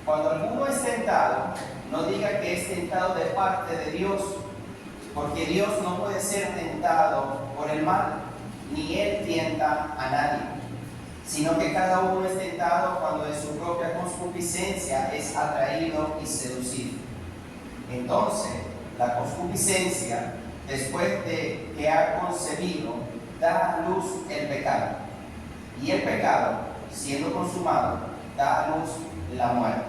Cuando alguno es tentado, no diga que es tentado de parte de Dios, porque Dios no puede ser tentado por el mal, ni Él tienta a nadie, sino que cada uno es tentado cuando de su propia concupiscencia es atraído y seducido. Entonces, la concupiscencia, después de que ha concebido, da a luz el pecado. Y el pecado, siendo consumado, da a luz la muerte.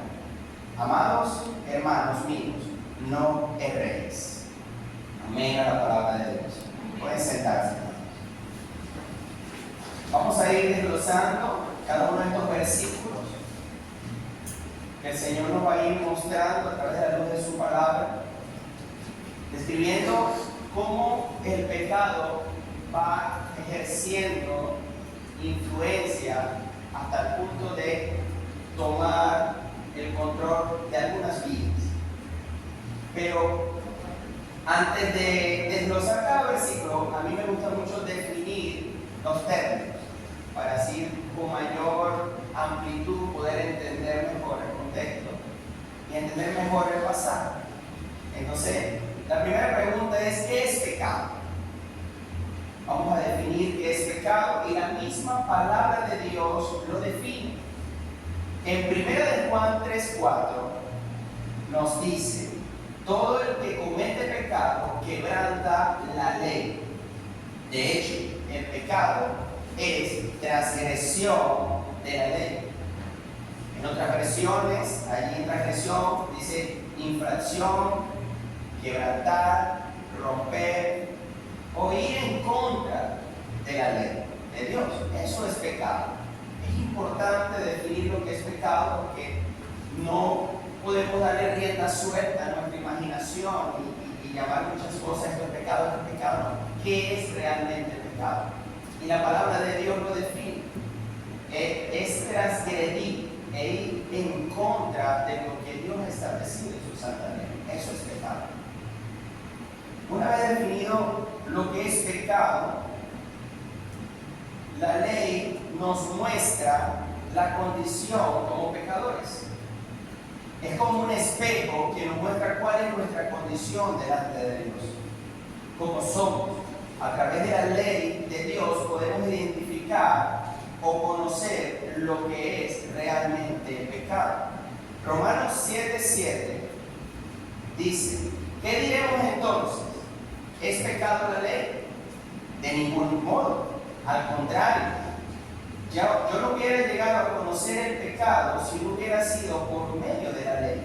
Amados hermanos míos, no erréis. Amén a la palabra de Dios. Pueden sentarse. Vamos a ir desglosando cada uno de estos versículos que el Señor nos va a ir mostrando a través de la luz de su palabra, describiendo cómo el pecado va ejerciendo influencia hasta el punto de tomar el control de algunas vidas. Pero antes de desglosar cada versículo, a mí me gusta mucho definir los términos para así con mayor amplitud poder entender mejor el contexto y entender mejor el pasaje. Entonces, la primera pregunta es: ¿qué es pecado? Vamos a definir qué es pecado, y la misma palabra de Dios lo define. En 1 Juan 3:4 nos dice: todo el que comete pecado quebranta la ley. De hecho, el pecado es transgresión de la ley. En otras versiones, allí en transgresión dice infracción, quebrantar, romper o ir en contra de la ley de Dios. Eso es pecado. Es importante definir lo que es pecado, porque no podemos darle rienda suelta a nuestra imaginación y llamar muchas cosas esto es pecado, esto es pecado. No. ¿Qué es realmente pecado? Y la palabra de Dios lo define. Es transgredir e ir en contra de lo que Dios ha establecido en su santa ley. Eso es pecado. Una vez definido lo que es pecado, la ley nos muestra la condición como pecadores. Es como un espejo que nos muestra cuál es nuestra condición delante de Dios, cómo somos. A través de la ley de Dios podemos identificar o conocer lo que es realmente pecado. Romanos 7:7 dice: ¿qué diremos entonces? ¿Es pecado la ley? De ningún modo. Al contrario, yo no hubiera llegado a conocer el pecado si no hubiera sido por medio de la ley,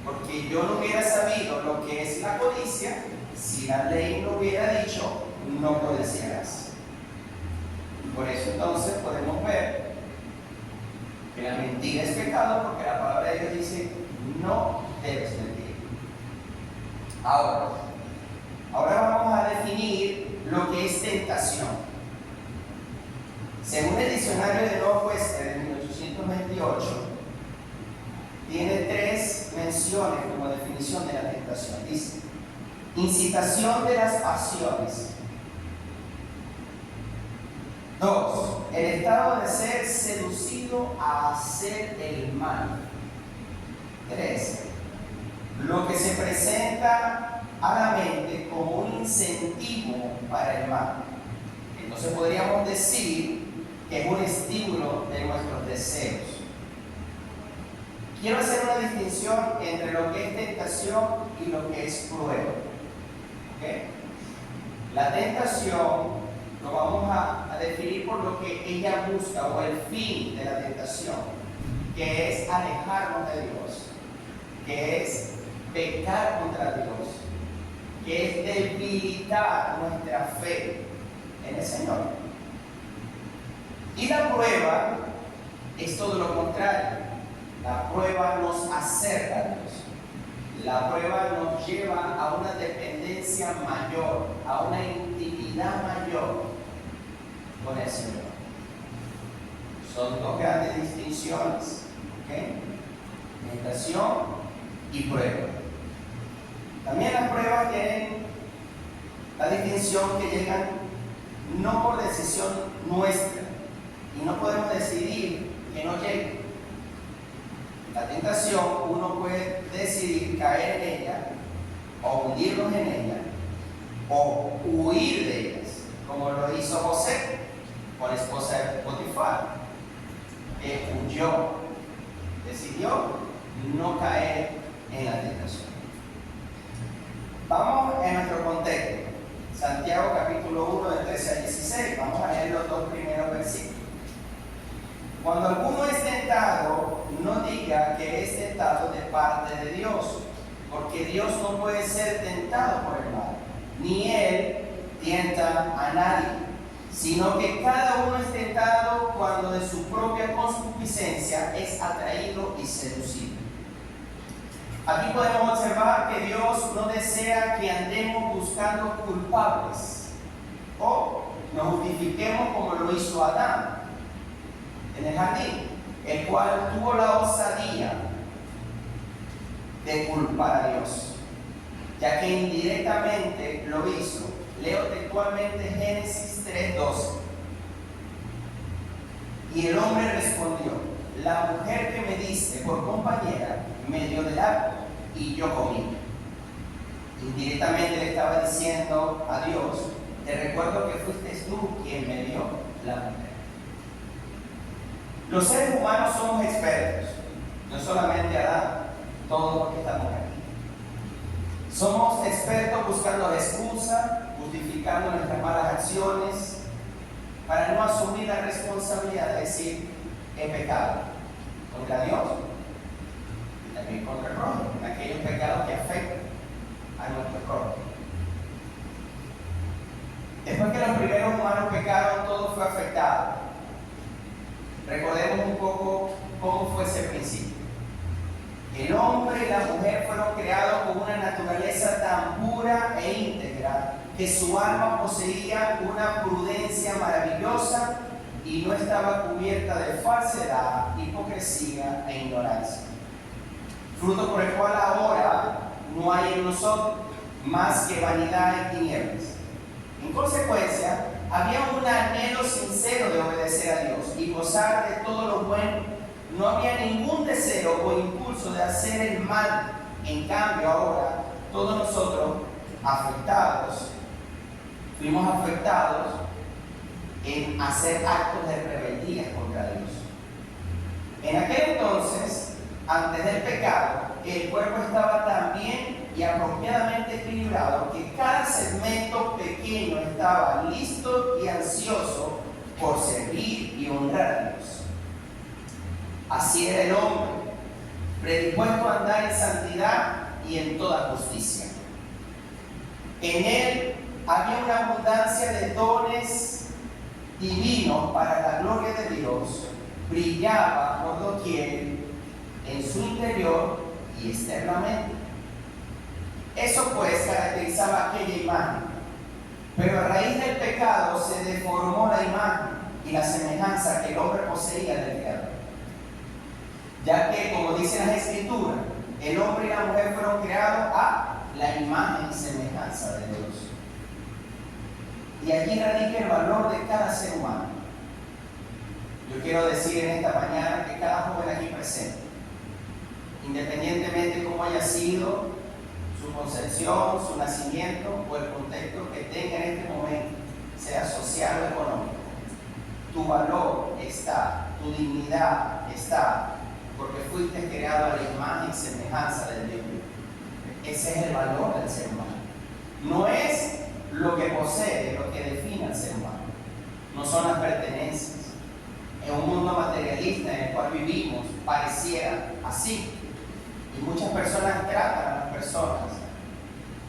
porque yo no hubiera sabido lo que es la codicia si la ley no hubiera dicho no codiciarás. Por eso entonces podemos ver que la mentira es pecado, porque la palabra de Dios dice no debes mentir. Ahora vamos a definir lo que es tentación. Según el diccionario de Northwestern de 1828, tiene 3 menciones como definición de la tentación. Dice: incitación de las pasiones. 2. El estado de ser seducido a hacer el mal. 3. Lo que se presenta a la mente como un incentivo para el mal. Entonces podríamos decir que es un estímulo de nuestros deseos. Quiero hacer una distinción entre lo que es tentación y lo que es prueba. ¿Okay? La tentación lo vamos a definir por lo que ella busca, o el fin de la tentación, que es alejarnos de Dios, que es pecar contra Dios, que es debilitar nuestra fe en el Señor. Y la prueba es todo lo contrario. La prueba nos acerca a Dios. La prueba nos lleva a una dependencia mayor, a una intimidad mayor con el Señor. Son 2 grandes distinciones, ¿okay? Tentación y prueba. También las pruebas tienen la distinción que llegan no por decisión nuestra, y no podemos decidir que no llegue. La tentación, uno puede decidir caer en ella, o hundirnos en ella, o huir de ellas, como lo hizo José con la esposa de Potifar, que huyó, decidió no caer en la tentación. Vamos en nuestro contexto. Santiago capítulo 1, del 13 al 16. Vamos a leer los dos primeros versículos. Cuando alguno es tentado, no diga que es tentado de parte de Dios, porque Dios no puede ser tentado por el mal, ni Él tienta a nadie, sino que cada uno es tentado cuando de su propia concupiscencia es atraído y seducido. Aquí podemos observar que Dios no desea que andemos buscando culpables o nos justifiquemos como lo hizo Adán en el jardín, el cual tuvo la osadía de culpar a Dios, ya que indirectamente lo hizo. Leo textualmente Génesis 3:12. Y el hombre respondió: la mujer que me diste por compañera me dio del árbol y yo comí. Indirectamente le estaba diciendo a Dios: te recuerdo que fuiste tú quien me dio la mujer. Los seres humanos somos expertos, no solamente Adán, todos los que estamos aquí. Somos expertos buscando la excusa, justificando nuestras malas acciones, para no asumir la responsabilidad de decir: he pecado contra Dios y también contra el prójimo, en aquellos pecados que afectan a nuestro prójimo. Después que los primeros humanos pecaron, todo fue afectado. Recordemos un poco cómo fue ese principio. El hombre y la mujer fueron creados con una naturaleza tan pura e íntegra que su alma poseía una prudencia maravillosa y no estaba cubierta de falsedad, hipocresía e ignorancia. Fruto por el cual ahora no hay en nosotros más que vanidad y tinieblas. En consecuencia, había un anhelo sincero de obedecer a Dios y gozar de todo lo bueno. No había ningún deseo o impulso de hacer el mal. En cambio, ahora, todos nosotros fuimos afectados en hacer actos de rebeldía contra Dios. En aquel entonces, antes del pecado, el cuerpo estaba tan bien y apropiadamente equilibrado que cada segmento pequeño estaba listo y ansioso por servir y honrar a Dios. Así era el hombre, predispuesto a andar en santidad y en toda justicia. En él había una abundancia de dones divinos para la gloria de Dios. Brillaba por doquier en su interior y externamente. Eso pues caracterizaba aquella imagen. Pero a raíz del pecado se deformó la imagen y la semejanza que el hombre poseía del Creador. Ya que, como dicen las Escrituras, el hombre y la mujer fueron creados a la imagen y semejanza de Dios. Y allí radica el valor de cada ser humano. Yo quiero decir en esta mañana que cada joven aquí presente, independientemente de cómo haya sido su concepción, su nacimiento o el contexto que tenga en este momento, sea social o económico, tu valor está, tu dignidad está, porque fuiste creado a la imagen y semejanza del Dios. Ese es el valor del ser humano. No es lo que posee, lo que define al ser humano. No son las pertenencias. En un mundo materialista en el cual vivimos, pareciera así. Y muchas personas tratan a las personas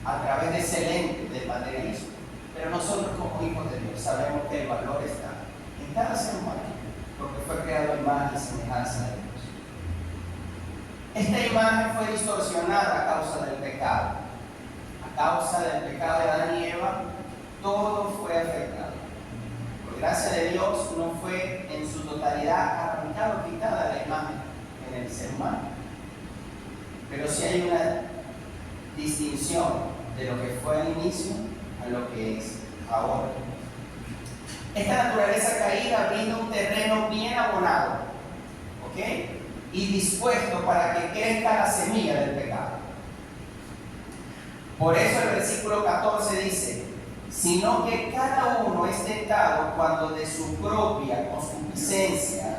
a través de ese lente del materialismo. Pero nosotros, como hijos de Dios, sabemos que el valor está en cada ser humano, porque fue creado a imagen y semejanza de Dios. Esta imagen fue distorsionada a causa del pecado. A causa del pecado de Adán y Eva, todo fue afectado. Por gracia de Dios, no fue en su totalidad arrancada o quitada la imagen en el ser humano. Pero sí hay una distinción de lo que fue al inicio a lo que es ahora. Esta naturaleza caída brinda un terreno bien abonado, ¿ok? y dispuesto para que crezca la semilla del pecado. Por eso el versículo 14 dice: sino que cada uno es tentado cuando de su propia concupiscencia,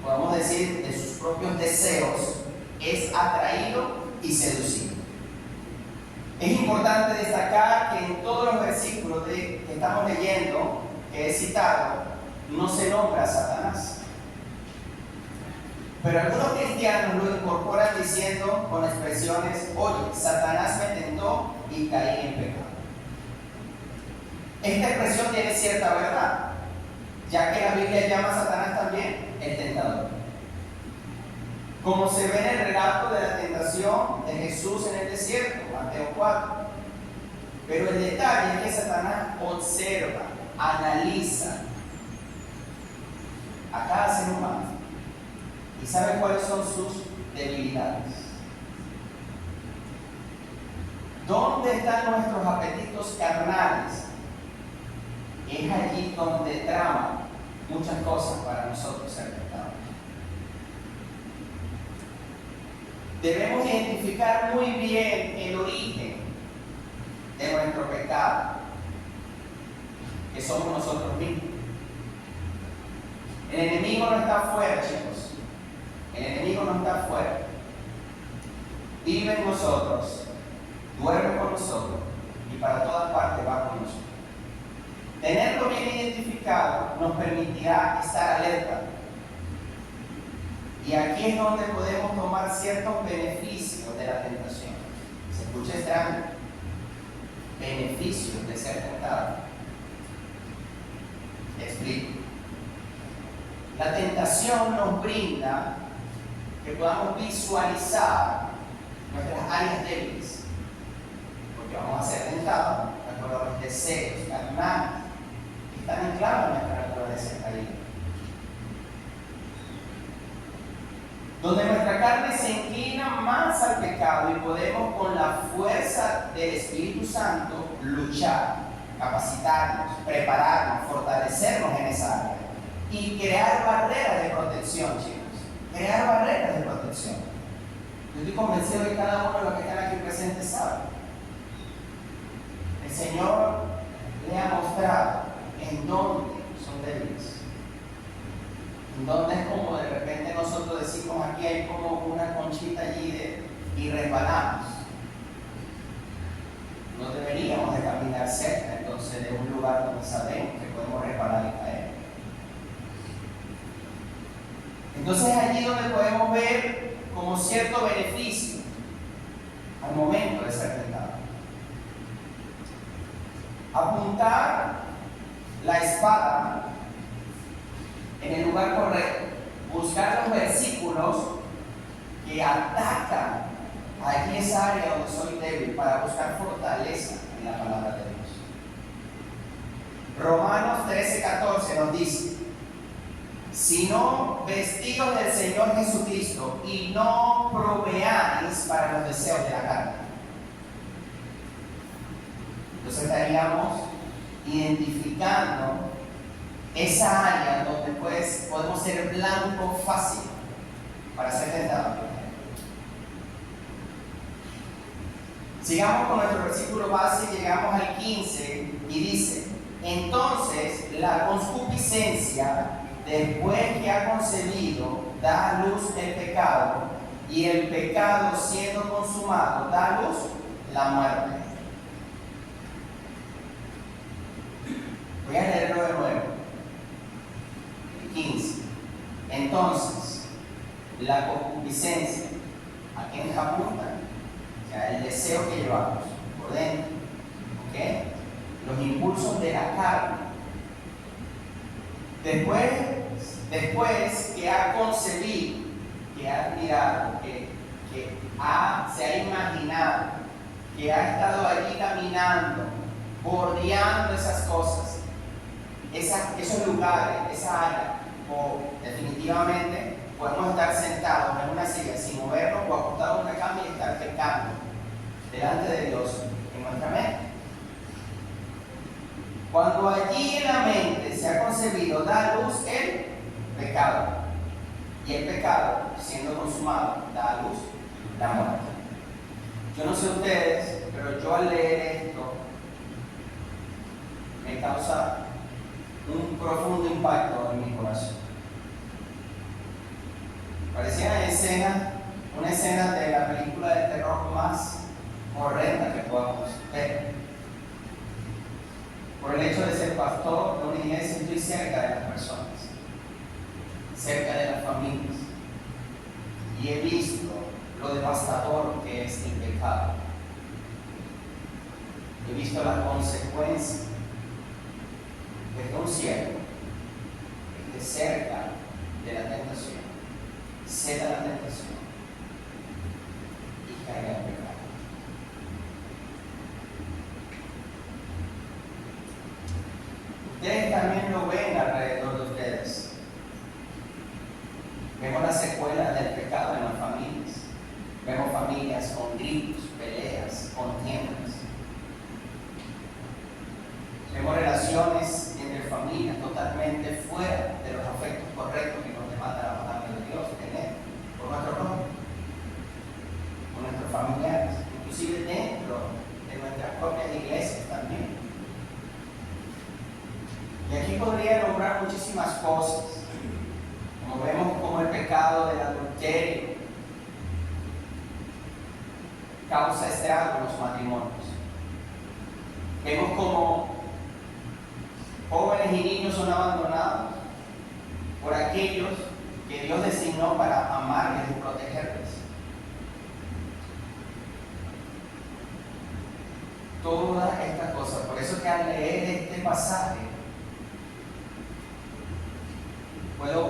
podemos decir de sus propios deseos, es atraído y seducido. Es importante destacar que en todos los versículos que estamos leyendo, que he citado, no se nombra a Satanás. Pero algunos cristianos lo incorporan diciendo con expresiones: oye, Satanás me tentó y caí en pecado. Esta expresión tiene cierta verdad, ya que la Biblia llama a Satanás también el tentador. Como se ve en el relato de la tentación de Jesús en el desierto, Mateo 4. Pero el detalle es que Satanás observa, analiza a cada ser humano y sabe cuáles son sus debilidades. ¿Dónde están nuestros apetitos carnales? Es allí donde trama muchas cosas para nosotros ser tentados. Debemos identificar muy bien el origen de nuestro pecado, que somos nosotros mismos. El enemigo no está afuera, chicos. El enemigo no está afuera. Vive en nosotros, duerme con nosotros y para todas partes va con nosotros. Tenerlo bien identificado nos permitirá estar alerta. Y aquí es donde podemos tomar ciertos beneficios de la tentación. ¿Se escucha extraño? Beneficios de ser tentado. Te explico. La tentación nos brinda que podamos visualizar nuestras áreas débiles, porque vamos a ser tentados de acuerdo a los deseos carnales que están anclados en nuestra naturaleza caída. Donde nuestra carne se inclina más al pecado y podemos con la fuerza del Espíritu Santo luchar, capacitarnos, prepararnos, fortalecernos en esa área y crear barreras de protección, chicos. Crear barreras de protección. Yo estoy convencido de que cada uno de los que están aquí presentes sabe. El Señor le ha mostrado en dónde son débiles. En dónde es como de repente nosotros decimos: aquí hay como una conchita allí y resbalamos. No deberíamos de caminar cerca entonces de un lugar donde sabemos que podemos resbalar y caer. Entonces es allí donde podemos ver como cierto beneficio al momento de ser tentado. Apuntar la espada en el lugar correcto, buscar los versículos que atacan allí esa área donde soy débil para buscar fortaleza en la palabra de Dios. Romanos 13:14 nos dice: sino vestidos del Señor Jesucristo y no proveáis para los deseos de la carne. Entonces estaríamos identificando esa área donde pues podemos ser blanco fácil para ser tentados. Sigamos con nuestro versículo base y llegamos al 15 y dice: entonces la concupiscencia, después que ha concebido, da a luz el pecado, y el pecado, siendo consumado, da a luz la muerte. Voy a leerlo de nuevo. El 15. Entonces, la concupiscencia, ¿a quién apunta? O sea, el deseo que llevamos por dentro, ¿ok? Los impulsos de la carne. Después que ha concebido, que ha mirado, que se ha imaginado, que ha estado allí caminando, bordeando esas cosas, esos lugares, esa área, o definitivamente podemos estar sentados en una silla sin movernos o acostados en una cama y estar pecando delante de Dios en nuestra mente. Cuando allí en la mente se ha concebido, da a luz el pecado. Y el pecado, siendo consumado, da a luz la muerte. Yo no sé ustedes, pero yo al leer esto me causa un profundo impacto en mi corazón. Parecía una escena de la película de terror más horrenda que podamos ver. Por el hecho de ser pastor de una iglesia, estoy cerca de las personas, cerca de las familias, y he visto lo devastador que es el pecado. He visto la consecuencia de que un siervo esté cerca de la tentación, ceda la tentación y caiga en el pecado. Ustedes también lo ven alrededor de ustedes. Vemos las secuelas del pecado en las familias. Vemos familias con gritos, peleas, contiendas. Vemos relaciones entre familias totalmente fuera de los afectos correctos que nos demanda la palabra de Dios tener por nuestro prójimo, con nuestros familiares, inclusive dentro de nuestras propias iglesias también. Y aquí podría nombrar muchísimas cosas, como vemos como el pecado del adulterio causa estrago en los matrimonios. Vemos como jóvenes y niños son abandonados por aquellos que Dios designó para amarles y protegerles. Todas estas cosas, por eso que al leer este pasaje puedo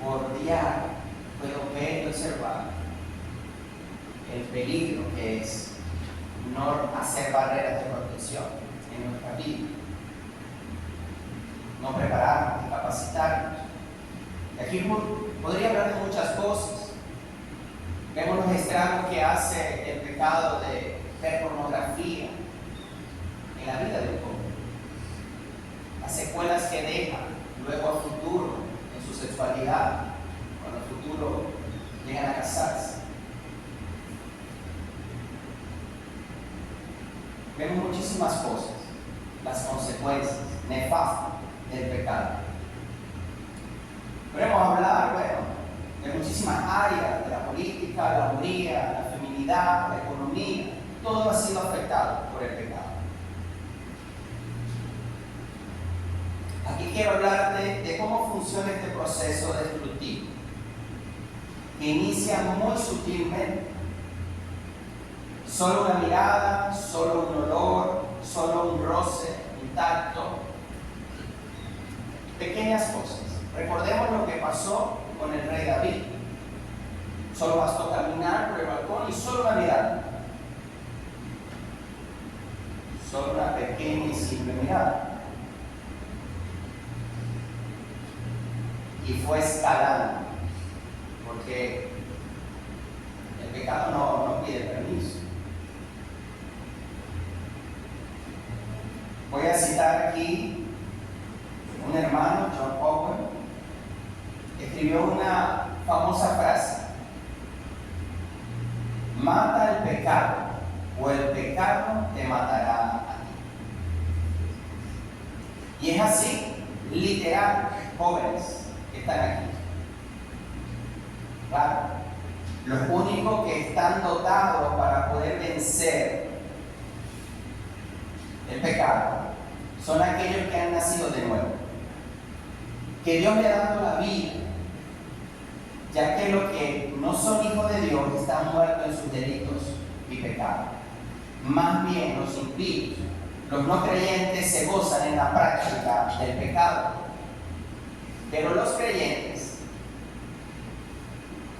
bordear, puedo ver y observar el peligro que es no hacer barreras de protección en nuestra vida, no prepararnos y capacitarnos. Y aquí podría hablar de muchas cosas. Vemos los estragos que hace el pecado de ver pornografía en la vida de un joven, las secuelas que deja luego a futuro en su sexualidad, cuando a futuro llegan a casarse. Vemos muchísimas cosas, las consecuencias nefastas del pecado. Podemos hablar, de muchísimas áreas, de la política, la laboría, la feminidad, la economía. Todo ha sido afectado por el pecado. Aquí quiero hablarte de cómo funciona este proceso destructivo, que inicia muy sutilmente. Solo una mirada, solo un olor, solo un roce, un tacto. Pequeñas cosas. Recordemos lo que pasó con el rey David. Solo bastó caminar por el balcón y solo una mirada. Solo una pequeña y simple mirada. Y fue escalando, porque el pecado no pide permiso. Voy a citar aquí un hermano, John Owen, escribió una famosa frase: mata el pecado o el pecado te matará a ti. Y es así, literal, jóvenes que están aquí. Claro, los únicos que están dotados para poder vencer el pecado son aquellos que han nacido de nuevo, que Dios le ha dado la vida, ya que los que no son hijos de Dios están muertos en sus delitos y pecados. Más bien los impíos, los no creyentes, se gozan en la práctica del pecado, pero los creyentes,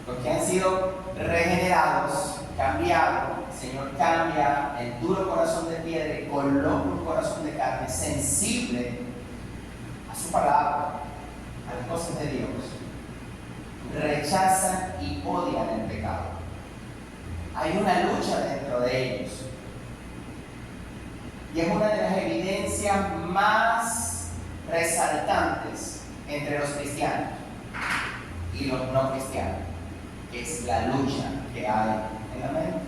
los que han sido regenerados, cambiados, el Señor cambia el duro corazón de piedra y coloca un corazón de carne sensible a su palabra, a las cosas de Dios. Rechazan y odian el pecado. Hay una lucha dentro de ellos. Y es una de las evidencias más resaltantes entre los cristianos. y los no cristianos, que es la lucha que hay en la mente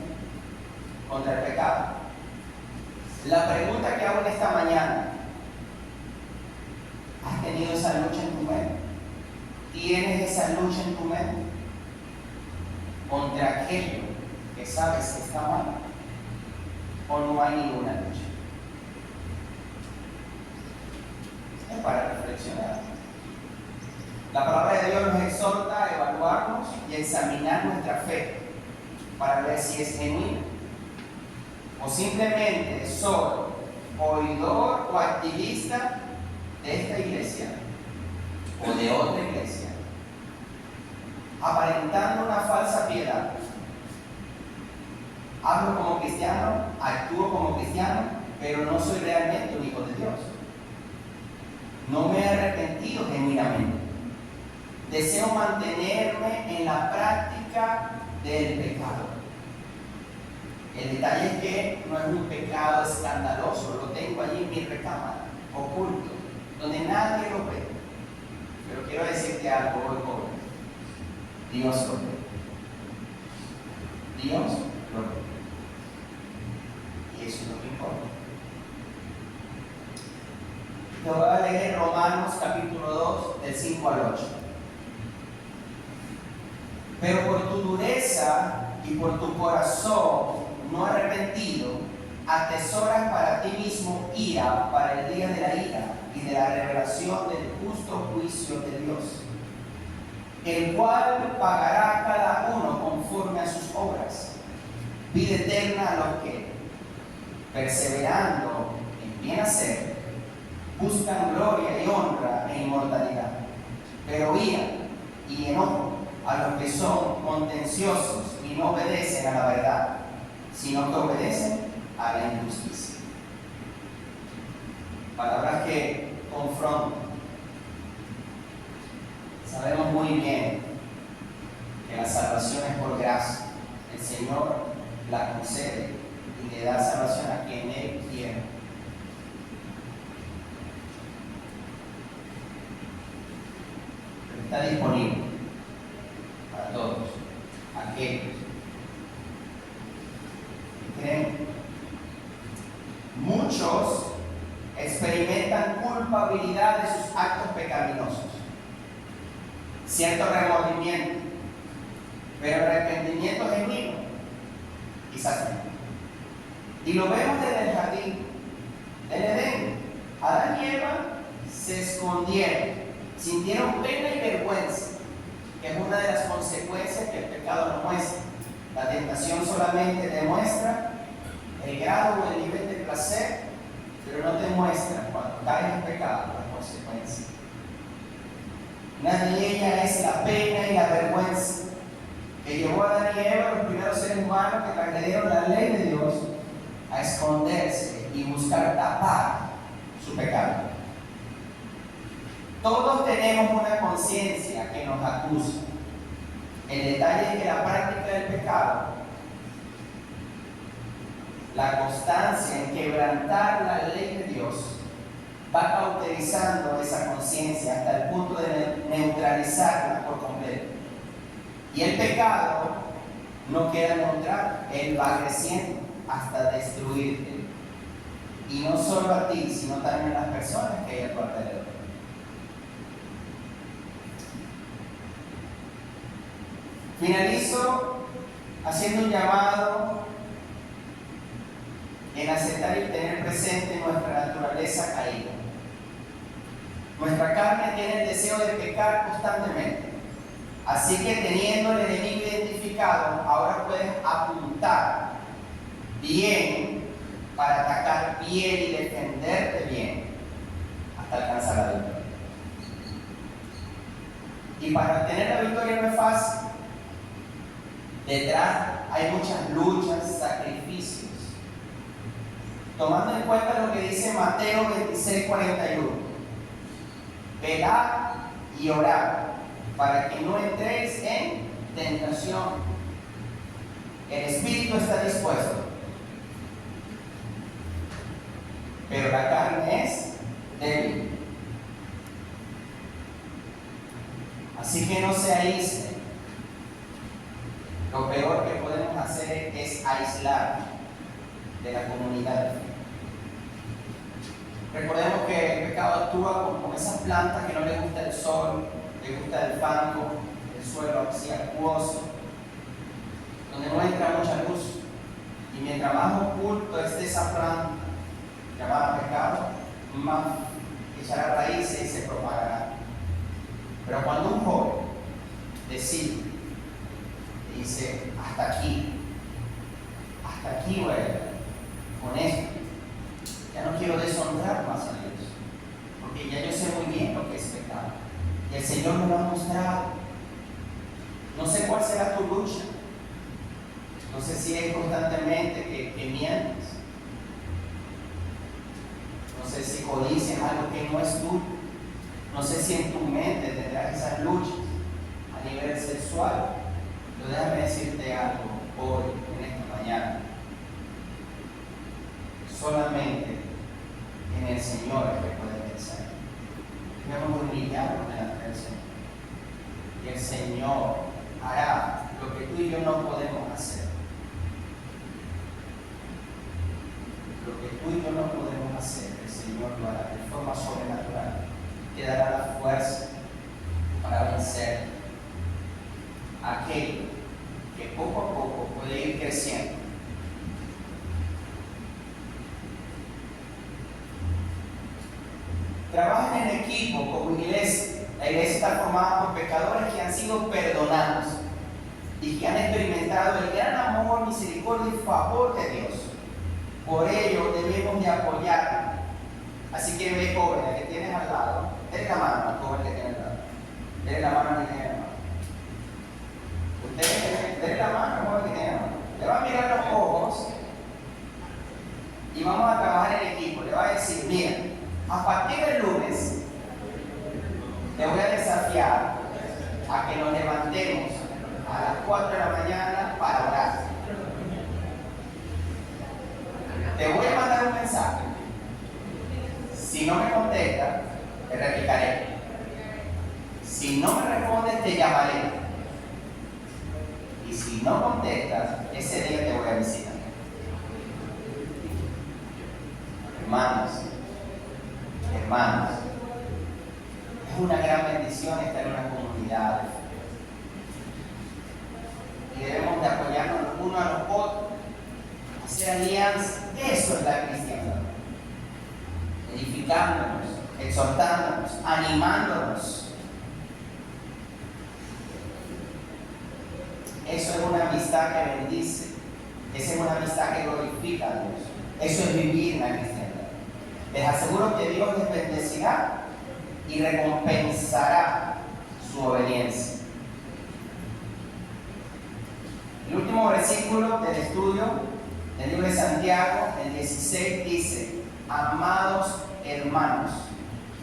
contra el pecado. La pregunta que hago en esta mañana: ¿has tenido esa lucha en tu mente? ¿Tienes esa lucha en tu mente contra aquello que sabes que está mal? ¿O no hay ninguna lucha? Es para reflexionar. La palabra de Dios nos exhorta a evaluarnos y a examinar nuestra fe para ver si es genuina o simplemente soy oidor o activista de esta iglesia o de otra iglesia, aparentando una falsa piedad. Hablo como cristiano, actúo como cristiano, pero no soy realmente un hijo de Dios. No me he arrepentido genuinamente. Deseo mantenerme en la práctica del pecado. El detalle es que no es un pecado escandaloso, lo tengo allí en mi recámara, oculto, donde nadie lo ve. Pero quiero decirte algo hoy, joven. Dios lo ve. Dios lo ve. Y eso es lo que importa. Te voy a leer Romanos capítulo 2, del 5 al 8. Pero por tu dureza y por tu corazón no arrepentido, atesoras para ti mismo ira para el día de la ira y de la revelación del justo juicio de Dios, el cual pagará a cada uno conforme a sus obras. Vida eterna a los que, perseverando en bien hacer, buscan gloria y honra e inmortalidad, pero ira y enojo a los que son contenciosos y no obedecen a la verdad, sino que obedecen a la injusticia. Palabras que confrontan. Sabemos muy bien que la salvación es por gracia. El Señor la concede y le da salvación a quien Él quiera. Pero está disponible para todos aquellos que creen. Muchos experimentan culpabilidad de sus actos pecaminosos, cierto remordimiento, pero arrepentimiento genuino, quizás no. Y lo vemos desde el jardín del Edén. Adán y Eva se escondieron, sintieron pena y vergüenza, que es una de las consecuencias que el pecado nos muestra. La tentación solamente demuestra el grado o el nivel de placer, pero no te muestra cuando caes en pecado las consecuencias. Una de ellas es la pena y la vergüenza que llevó a Adán y Eva, los primeros seres humanos que transgredieron la ley de Dios, a esconderse y buscar tapar su pecado. Todos tenemos una conciencia que nos acusa. El detalle es que la práctica del pecado, la constancia en quebrantar la ley de Dios, va cauterizando esa conciencia hasta el punto de neutralizarla por completo. Y el pecado no queda neutral, él va creciendo hasta destruirte. Y no solo a ti, sino también a las personas que hay a tu alrededor. Finalizo haciendo un llamado en aceptar y tener presente nuestra naturaleza caída. Nuestra carne tiene el deseo de pecar constantemente. Así que teniendo el enemigo identificado, ahora puedes apuntar bien para atacar bien y defenderte bien hasta alcanzar la victoria. Y para obtener la victoria no es fácil. Detrás hay muchas luchas, sacrificios. Tomando en cuenta lo que dice Mateo 26:41. Velad y orad para que no entréis en tentación. El espíritu está dispuesto, pero la carne es débil. Así que no se aíslen. Lo peor que podemos hacer es aislar de la comunidad de fe. Recordemos que el pecado actúa como esas plantas que no les gusta el sol, les gusta el fango, el suelo así acuoso, donde no entra mucha luz. Y mientras más oculto esté esa planta llamada pecado, más echará raíces y se propagará. Pero cuando un joven decide, dice, hasta aquí voy a llegar, con esto, ya no quiero deshonrar más a Dios, porque ya yo sé muy bien lo que es pecado, y el Señor me lo ha mostrado. No sé cuál será tu lucha, no sé si es constantemente que mientes, no sé si codicias algo que no es tuyo, no sé si en tu mente tendrás esas luchas a nivel sexual. Pero déjame decirte algo hoy, en esta mañana. Solamente en el Señor es que puedes vencer. Debemos humillarnos delante del Señor. Y el Señor hará lo que tú y yo no podemos hacer. Lo que tú y yo no podemos hacer, el Señor lo hará de forma sobrenatural. Te dará la fuerza para vencer aquello que poco a poco puede ir creciendo. Trabajen en equipo como iglesia. La iglesia está formada por pecadores que han sido perdonados y que han experimentado el gran amor, misericordia y favor de Dios. Por ello debemos de apoyarnos. Así que ve, joven, que tienes al lado, denle la mano al joven que tiene al lado. Denle la mano al que tiene al lado. Ustedes denle la mano al joven que tiene al lado. Le va a mirar los ojos y vamos a trabajar en equipo. Le va a decir, mira, a partir del lunes te voy a desafiar a que nos levantemos a las 4 de la mañana para orar. Te voy a mandar un mensaje. Si no me contestas, te replicaré. Si no me respondes, te llamaré. Y si no contestas, ese día te voy a visitar. Hermanos, es una gran bendición estar en una comunidad. Y debemos de apoyarnos unos a los otros, hacer alianzas. Eso es la cristiandad. Edificándonos, exhortándonos, animándonos. Eso es una amistad que bendice. Esa es una amistad que glorifica a Dios. Eso es vivir en la cristiandad. Les aseguro que Dios les bendecirá y recompensará su obediencia. El último versículo del estudio del libro de Santiago, el 16, dice: amados hermanos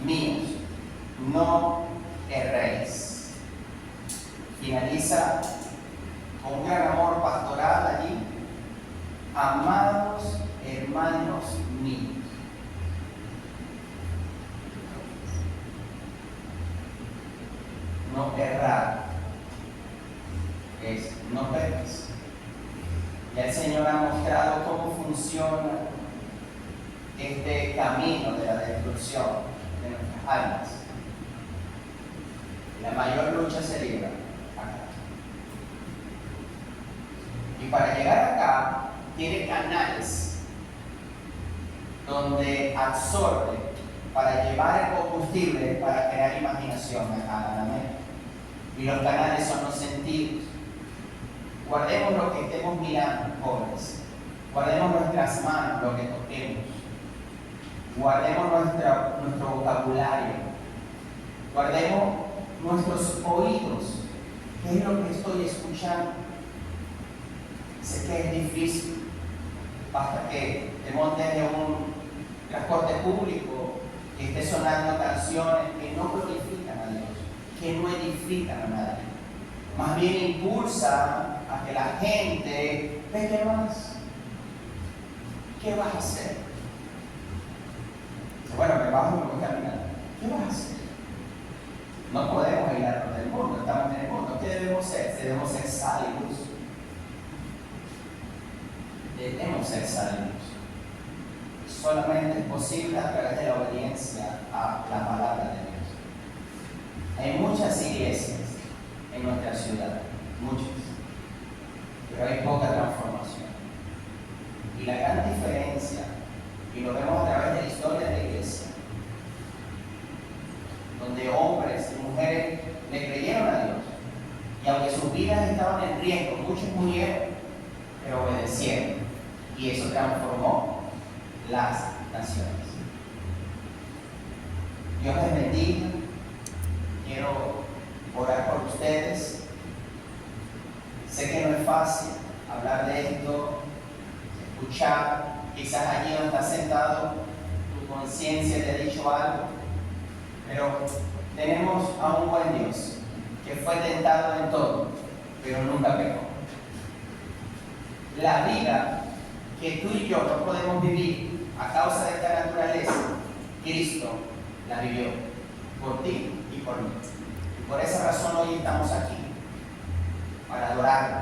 míos, no erréis. Finaliza con un gran amor pastoral allí. Amados hermanos míos. No errar es no peques. Ya el Señor ha mostrado cómo funciona este camino de la destrucción de nuestras almas. La mayor lucha se libra acá. Y para llegar acá, tiene canales donde absorbe para llevar el combustible para crear imaginación a la mente. Y los canales son los sentidos. Guardemos lo que estemos mirando, jóvenes. Guardemos nuestras manos, lo que toquemos. Guardemos nuestro vocabulario. Guardemos nuestros oídos. ¿Qué es lo que estoy escuchando? Sé que es difícil. Basta que te montes en un transporte público y esté sonando canciones que no glorifican a Dios, que no edifican a nadie. Más bien impulsa a que la gente peque más. ¿Qué vas a hacer? Bueno, me bajo y me voy caminando. ¿Qué vas a hacer? No podemos aislarnos del mundo. estamos en el mundo. ¿Qué debemos ser? Debemos ser sal y luz. Debemos ser sal y luz. Solamente es posible a través de la obediencia a la palabra de Dios. Hay muchas iglesias en nuestra ciudad, muchas, pero hay poca transformación. Y la gran diferencia, y lo vemos a través de la historia de la iglesia, donde hombres y mujeres le creyeron a Dios, y aunque sus vidas estaban en riesgo, muchos murieron, pero obedecieron, y eso transformó las naciones. Dios les bendiga. Quiero orar por ustedes. Sé que no es fácil hablar de esto, escuchar. Quizás allí donde estás sentado, tu conciencia te ha dicho algo, pero tenemos a un buen Dios que fue tentado en todo, pero nunca pecó. La vida que tú y yo no podemos vivir a causa de esta naturaleza, Cristo la vivió por ti y por mí. Y por esa razón hoy estamos aquí, para adorarlo,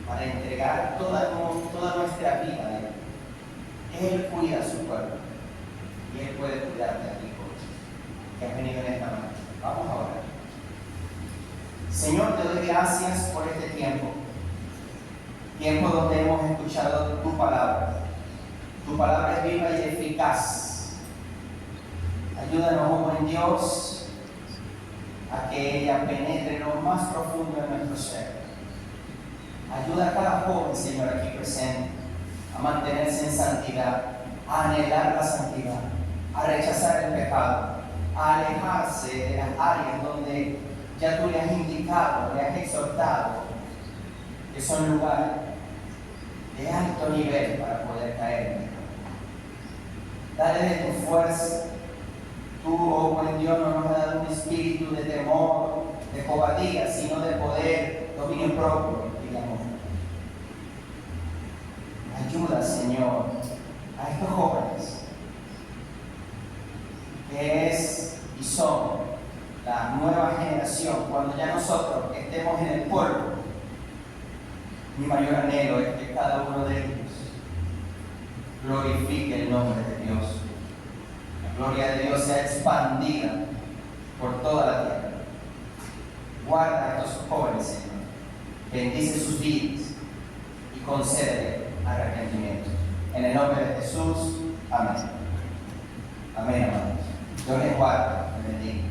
para entregar toda nuestra vida a Él. Él cuida a su pueblo y Él puede cuidarte a ti hoy, que has venido en esta noche. Vamos a orar. Señor, te doy gracias por este tiempo donde hemos escuchado tu palabra. Tu palabra es viva y eficaz. Ayúdanos, oh buen Dios, a que ella penetre en lo más profundo de nuestro ser. Ayuda a cada joven, Señor, aquí presente, a mantenerse en santidad, a anhelar la santidad, a rechazar el pecado, a alejarse de las áreas donde ya tú le has indicado, le has exhortado, que son lugares de alto nivel para poder caer en pecado. Dale de tu fuerza. Tú, oh buen Dios, no nos has dado un espíritu de temor, de cobardía, sino de poder, dominio propio y de amor. Ayuda, Señor, a estos jóvenes, que es y son la nueva generación. Cuando ya nosotros estemos en el polvo, mi mayor anhelo es que cada uno de ellos glorifique el nombre de Dios. La gloria de Dios sea expandida por toda la tierra. Guarda a estos jóvenes, Señor. Bendice sus vidas y concédele arrepentimiento. En el nombre de Jesús, amén. Amén, amados. Dios les guarde, les bendiga.